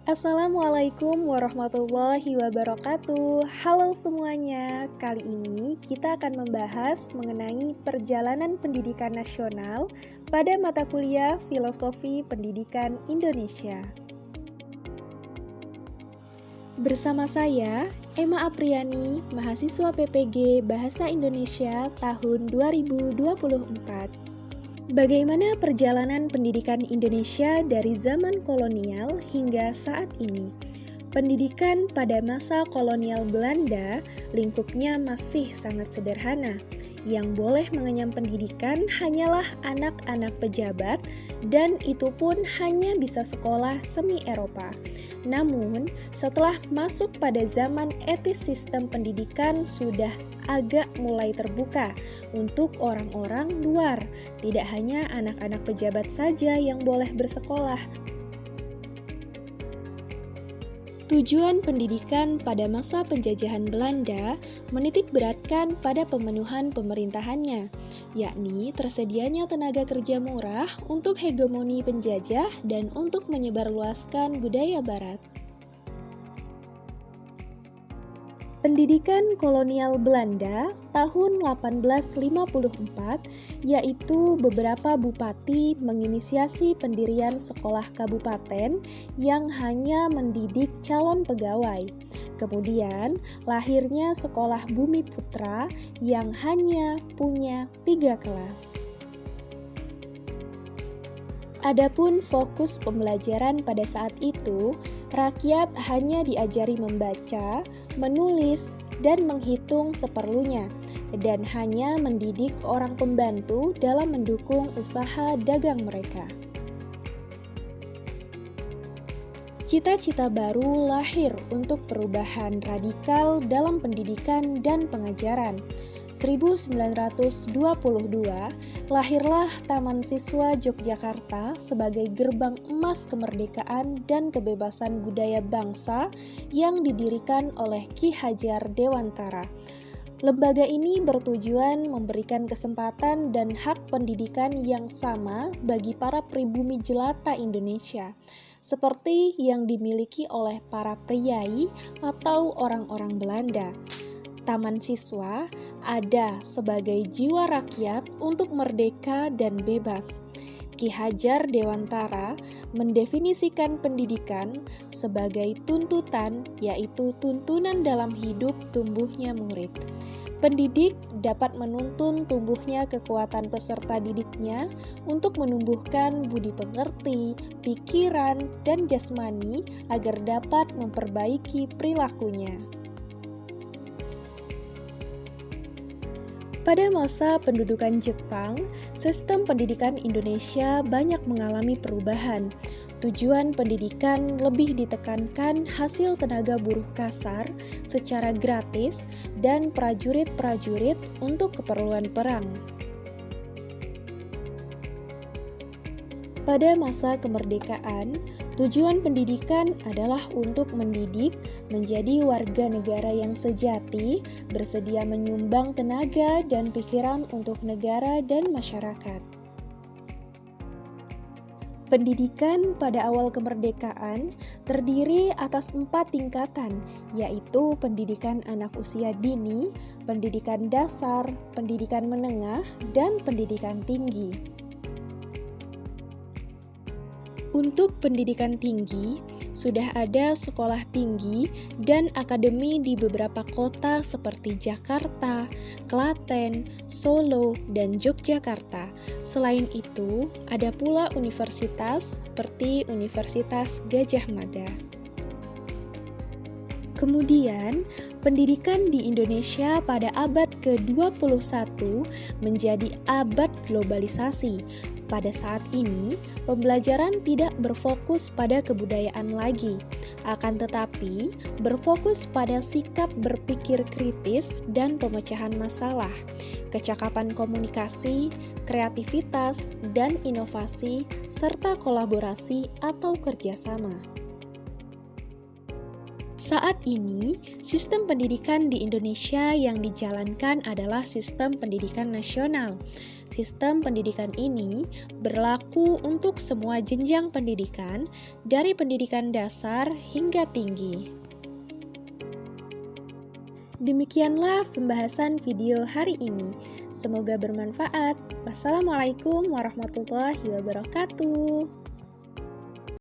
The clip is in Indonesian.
Assalamualaikum warahmatullahi wabarakatuh. Halo semuanya, kali ini kita akan membahas mengenai perjalanan pendidikan nasional pada mata kuliah Filosofi Pendidikan Indonesia. Bersama saya, Emma Apriani, mahasiswa PPG Bahasa Indonesia tahun 2024. Bagaimana perjalanan pendidikan Indonesia dari zaman kolonial hingga saat ini? Pendidikan pada masa kolonial Belanda lingkupnya masih sangat sederhana. Yang boleh mengenyam pendidikan hanyalah anak-anak pejabat dan itu pun hanya bisa sekolah semi Eropa. Namun, setelah masuk pada zaman etis sistem pendidikan sudah agak mulai terbuka untuk orang-orang luar. Tidak hanya anak-anak pejabat saja yang boleh bersekolah. Tujuan pendidikan pada masa penjajahan Belanda menitik beratkan pada pemenuhan pemerintahannya, yakni tersedianya tenaga kerja murah untuk hegemoni penjajah dan untuk menyebarluaskan budaya barat. Pendidikan kolonial Belanda tahun 1854, yaitu beberapa bupati menginisiasi pendirian sekolah kabupaten yang hanya mendidik calon pegawai. Kemudian lahirnya sekolah Bumi Putra yang hanya punya 3 kelas. Adapun fokus pembelajaran pada saat itu, rakyat hanya diajari membaca, menulis, dan menghitung seperlunya, dan hanya mendidik orang pembantu dalam mendukung usaha dagang mereka. Cita-cita baru lahir untuk perubahan radikal dalam pendidikan dan pengajaran. 1922, lahirlah Taman Siswa Yogyakarta sebagai gerbang emas kemerdekaan dan kebebasan budaya bangsa yang didirikan oleh Ki Hajar Dewantara. Lembaga ini bertujuan memberikan kesempatan dan hak pendidikan yang sama bagi para pribumi jelata Indonesia, seperti yang dimiliki oleh para priai atau orang-orang Belanda. Taman Siswa ada sebagai jiwa rakyat untuk merdeka dan bebas. Ki Hajar Dewantara mendefinisikan pendidikan sebagai tuntutan, yaitu tuntunan dalam hidup tumbuhnya murid. Pendidik dapat menuntun tumbuhnya kekuatan peserta didiknya untuk menumbuhkan budi pekerti, pikiran, dan jasmani agar dapat memperbaiki perilakunya. Pada masa pendudukan Jepang, sistem pendidikan Indonesia banyak mengalami perubahan. Tujuan pendidikan lebih ditekankan hasil tenaga buruh kasar secara gratis dan prajurit-prajurit untuk keperluan perang. Pada masa kemerdekaan, tujuan pendidikan adalah untuk mendidik menjadi warga negara yang sejati, bersedia menyumbang tenaga dan pikiran untuk negara dan masyarakat. Pendidikan pada awal kemerdekaan terdiri atas 4 tingkatan, yaitu pendidikan anak usia dini, pendidikan dasar, pendidikan menengah, dan pendidikan tinggi. Untuk pendidikan tinggi, sudah ada sekolah tinggi dan akademi di beberapa kota seperti Jakarta, Klaten, Solo, dan Yogyakarta. Selain itu, ada pula universitas seperti Universitas Gadjah Mada. Kemudian, pendidikan di Indonesia pada abad ke-21 menjadi abad globalisasi. Pada saat ini, pembelajaran tidak berfokus pada kebudayaan lagi, akan tetapi berfokus pada sikap berpikir kritis dan pemecahan masalah, kecakapan komunikasi, kreativitas, dan inovasi, serta kolaborasi atau kerjasama. Saat ini, sistem pendidikan di Indonesia yang dijalankan adalah sistem pendidikan nasional. Sistem pendidikan ini berlaku untuk semua jenjang pendidikan, dari pendidikan dasar hingga tinggi. Demikianlah pembahasan video hari ini. Semoga bermanfaat. Wassalamualaikum warahmatullahi wabarakatuh.